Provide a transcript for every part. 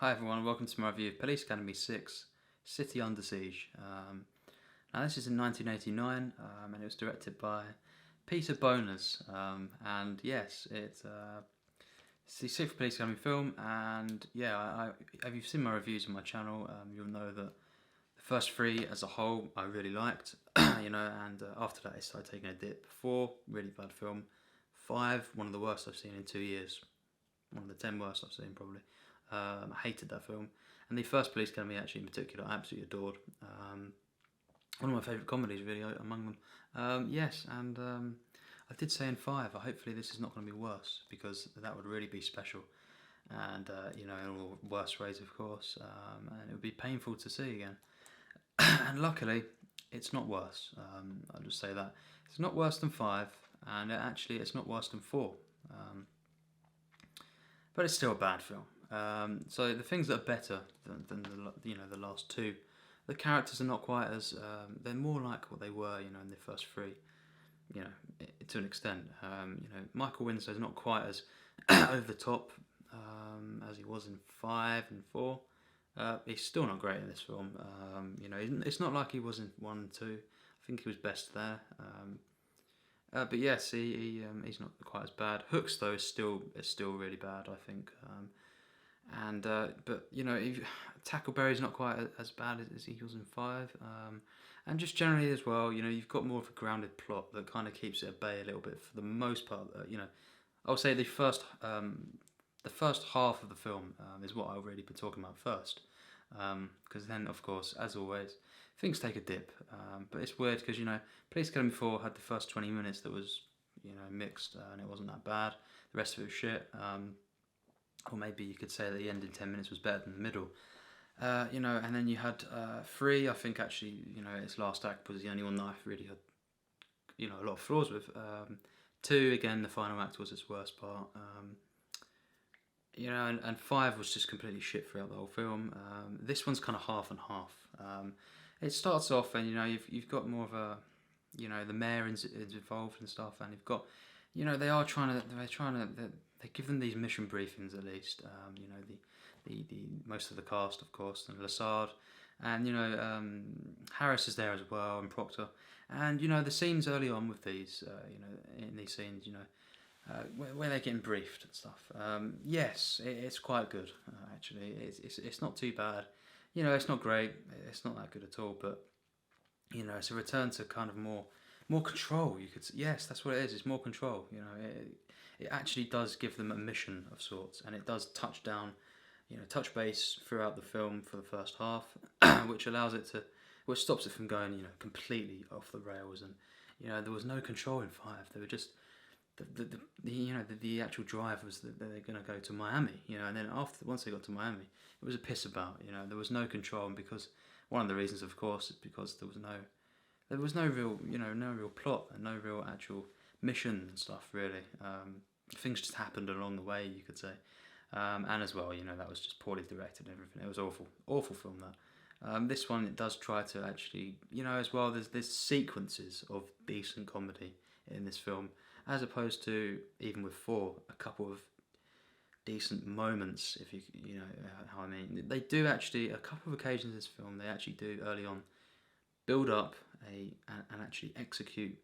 Hi everyone, welcome to my review of Police Academy 6, City Under Siege. Now this is in 1989 and it was directed by Peter Bonerz, and yes, it's the sixth Police Academy film, and yeah, if you've seen my reviews on my channel, you'll know that the first three as a whole I really liked, and after that it started taking a dip. 4, really bad film. 5, one of the worst I've seen in 2 years. One of the 10 worst I've seen probably. I hated that film, and the first Police Academy actually in particular I absolutely adored. One of my favourite comedies really among them. Yes, and I did say in 5, hopefully this is not going to be worse, because that would really be special, and in all worse ways of course, and it would be painful to see again. And luckily it's not worse. I'll just say that it's not worse than 5, and actually it's not worse than 4. But it's still a bad film. So the things that are better than the last 2, the characters are not quite as they're more like what they were in the first 3, to an extent. Michael Winslow is not quite as over the top as he was in 5 and 4. He's still not great in this film. It's not like he was in 1 and 2. I think he was best there. But yes, he's not quite as bad. Hooks though is still really bad, I think. But Tackleberry's not quite as bad as he was in 5. And just generally as well, you've got more of a grounded plot that kind of keeps it at bay a little bit for the most part. I'll say the first half of the film is what I'll really be talking about first, because then of course, as always, things take a dip. But it's weird because Police Academy 4 had the first 20 minutes that was mixed, and it wasn't that bad. The rest of it was shit. Or maybe you could say that the end in 10 minutes was better than the middle. And then you had 3. I think actually, its last act was the only one that I really had, a lot of flaws with. 2, again, the final act was its worst part. And 5 was just completely shit throughout the whole film. This one's kind of half and half. It starts off, and you've got more of a, the mayor is involved and stuff, and you've got, they give them these mission briefings at least. The most of the cast, of course, and Lassard, and Harris is there as well, and Proctor, and the scenes early on with these, in these scenes, where they're getting briefed and stuff. Yes, it's quite good actually. It's not too bad. It's not great. It's not that good at all, but it's a return to kind of more control. You could yes, that's what it is. It's more control. It actually does give them a mission of sorts, and it does touch base throughout the film for the first half, which allows it to, which stops it from going, completely off the rails. And there was no control in 5. They were just the actual drive was that they're going to go to Miami, and then once they got to Miami, it was a piss about. There was no control, and because one of the reasons, of course, is because there was no real, no real plot and no real actual mission and stuff really. Things just happened along the way, you could say, and as well, that was just poorly directed and everything. It was awful film that. This one, it does try to actually, as well. There's sequences of decent comedy in this film, as opposed to, even with 4, a couple of decent moments, if you know how I mean. They do actually, a couple of occasions in this film, they actually do early on build up and actually execute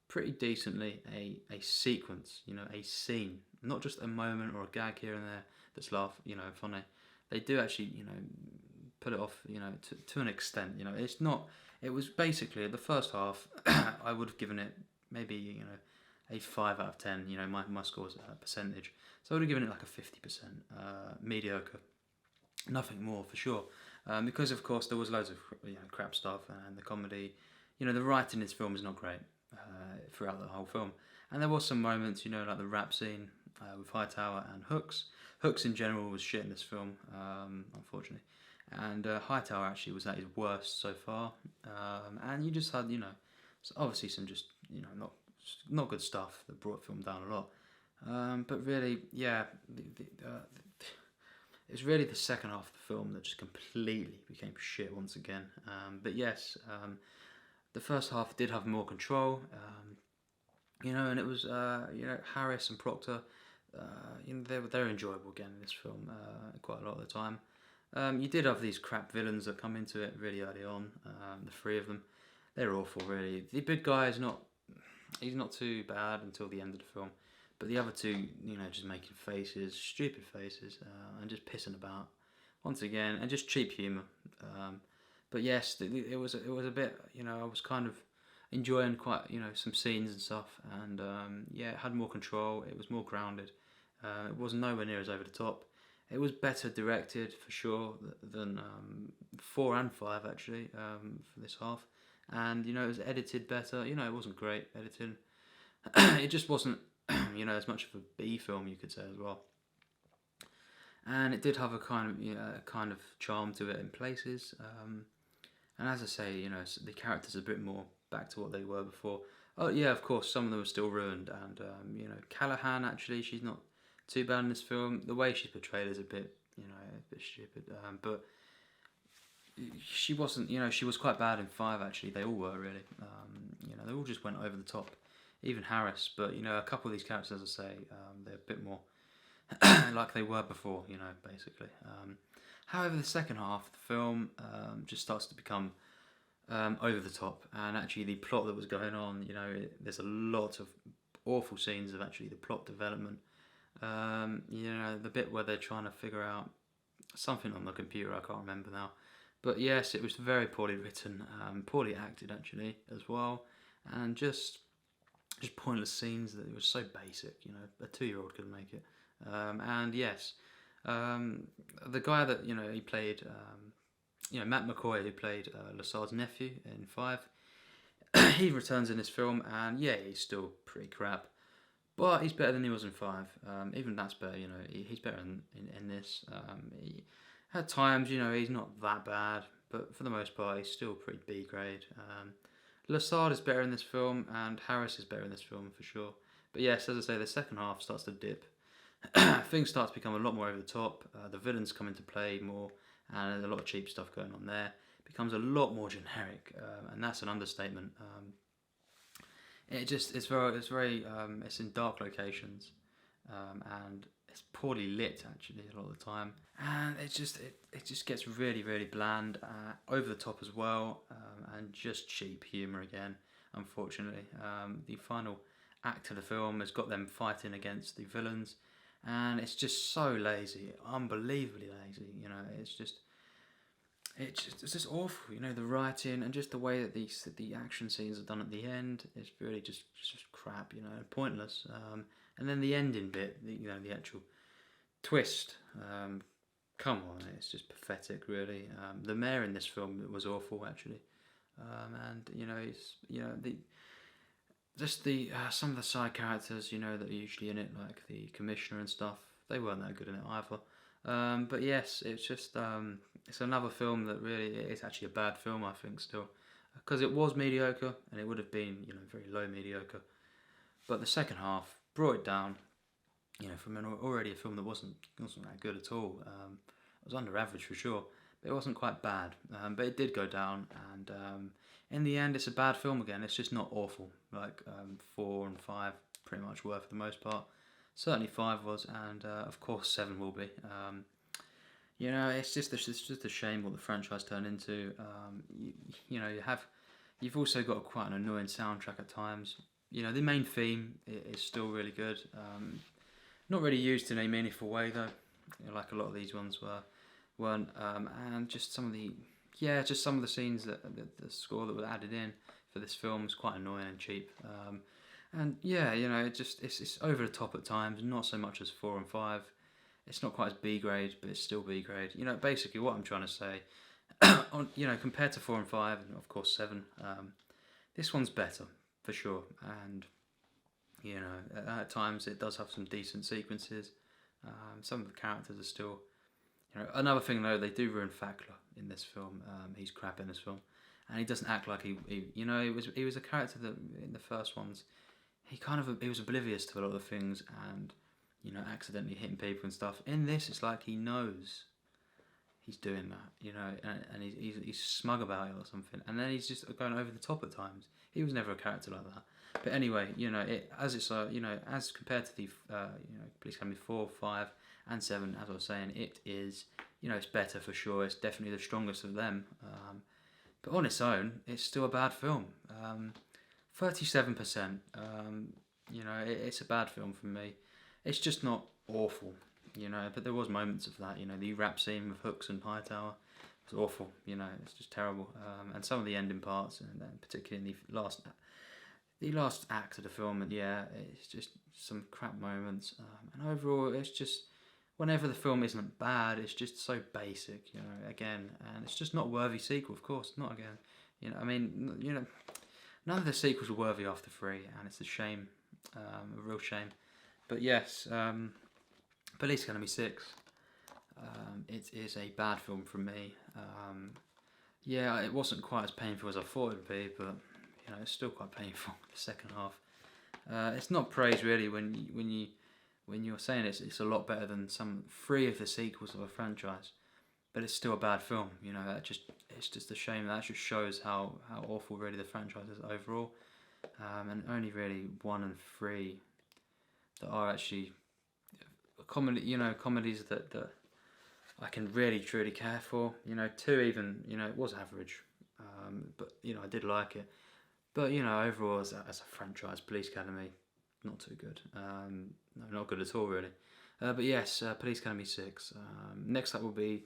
pretty decently a sequence, a scene, not just a moment or a gag here and there that's funny. They do actually, put it off, to an extent. It's not. It was basically the first half. I would have given it maybe a 5 out of 10. My score's a percentage, so I would have given it like a 50%, mediocre. Nothing more for sure, because of course there was loads of crap stuff, and the comedy, the writing in this film is not great throughout the whole film. And there was some moments, like the rap scene with Hightower and Hooks. Hooks in general was shit in this film, unfortunately, and Hightower actually was at his worst so far. And you just had obviously some just not good stuff that brought the film down a lot. But really, yeah, it's really the second half of the film that just completely became shit once again. But yes, the first half did have more control, and it was, Harris and Proctor, they're enjoyable again in this film quite a lot of the time. You did have these crap villains that come into it really early on. The three of them, they're awful, really. The big guy is not, he's not too bad until the end of the film, but the other two, just making faces, stupid faces, and just pissing about once again, and just cheap humour. But yes, it was a bit, I was kind of enjoying quite, some scenes and stuff, and yeah, it had more control. It was more grounded. It was nowhere near as over the top. It was better directed for sure than 4 and 5 actually, for this half, and it was edited better. It wasn't great editing. It just wasn't as much of a B film, you could say, as well. And it did have a kind of charm to it in places. And as I say, the characters are a bit more back to what they were before. Oh yeah, of course, some of them are still ruined, and Callahan, actually, she's not too bad in this film. The way she's portrayed is a bit stupid, but she wasn't. She was quite bad in 5 actually. They all were really. They all just went over the top. Even Harris, but a couple of these characters, as I say, they're a bit more like they were before, basically. However, the second half of the film just starts to become over the top, and actually the plot that was going on, there's a lot of awful scenes of actually the plot development. The bit where they're trying to figure out something on the computer, I can't remember now. But yes, it was very poorly written, poorly acted actually as well, and just pointless scenes that it was so basic. A 2-year-old could make it. And yes, the guy that he played, Matt McCoy, who played Lassard's nephew in 5, he returns in this film, and yeah, he's still pretty crap, but he's better than he was in 5. Even that's better. He's better in this. At times, he's not that bad, but for the most part, he's still pretty B grade. Lassard is better in this film, and Harris is better in this film for sure. But yes, as I say, the second half starts to dip. Things start to become a lot more over the top. The villains come into play more, and there's a lot of cheap stuff going on there. It becomes a lot more generic, and that's an understatement. It's in dark locations, and it's poorly lit actually a lot of the time, and it just gets really, really bland, over the top as well, and just cheap humour again. Unfortunately, the final act of the film has got them fighting against the villains, and it's just so lazy, unbelievably lazy. It's just awful. The writing and just the way that the action scenes are done at the end is really just crap. Pointless. And then the ending bit, the actual twist. Come on, it's just pathetic, really. The mayor in this film was awful, actually, and some of the side characters, that are usually in it, like the commissioner and stuff, they weren't that good in it either. But yes, it's just it's another film that really is actually a bad film, I think, still, because it was mediocre, and it would have been very low mediocre, but the second half brought it down. From already a film that wasn't that good at all. It was under average for sure, but it wasn't quite bad. But it did go down, and in the end, it's a bad film again. It's just not awful. Like 4 and 5 pretty much were for the most part. Certainly 5 was, and of course 7 will be. It's just a shame what the franchise turned into. You've also got quite an annoying soundtrack at times. The main theme is still really good. Not really used in a meaningful way though, like a lot of these ones weren't. And just some of the scenes that the score that was added in for this film was quite annoying and cheap. And yeah, it's over the top at times. Not so much as 4 and 5. It's not quite as B grade, but it's still B grade. Basically what I'm trying to say, compared to 4 and 5, and of course 7, this one's better for sure. And at times it does have some decent sequences. Some of the characters are still, another thing though, they do ruin Fackler in this film. He's crap in this film, and he doesn't act like he he was a character that in the first ones, he was oblivious to a lot of things, and accidentally hitting people and stuff. In this, it's like he knows he's doing that, and he's smug about it or something, and then he's just going over the top at times. He was never a character like that. But anyway, as compared to the Police Academy 4, 5, and 7, as I was saying, it is you know, it's better for sure. It's definitely the strongest of them. But on its own, it's still a bad film. 37%. You know, it's a bad film for me. It's just not awful, you know. But there was moments of that, you know. The rap scene with Hooks and Hightower was awful, you know. It's just terrible. And some of the ending parts, and then particularly in the last act of the film, and yeah, it's just some crap moments. And overall, it's just whenever the film isn't bad, it's just so basic, you know. Again, and it's just not worthy sequel, of course, not again. You know, I mean, you know. None of the sequels were worthy after 3, and it's a shame, a real shame. But yes, Police Academy 6. It is a bad film from me. Yeah, it wasn't quite as painful as I thought it would be, but you know, it's still quite painful. The second half. It's not praise really when you're saying it's a lot better than 3 of the sequels of a franchise. But it's still a bad film, you know. It's just a shame. That just shows how awful really the franchise is overall, and only really 1 and 3 that are actually comedy. You know, comedies that I can really truly care for. You know, 2 even, you know, it was average, but you know, I did like it. But you know, overall as a franchise, Police Academy, not too good. No, not good at all really. But yes, Police Academy 6. Next up will be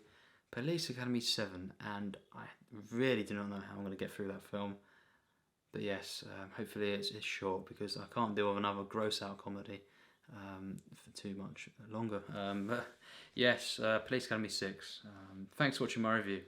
Police Academy 7, and I really do not know how I'm going to get through that film. But yes, hopefully it's short, because I can't deal with another gross out comedy for too much longer. But yes, Police Academy 6. Thanks for watching my review.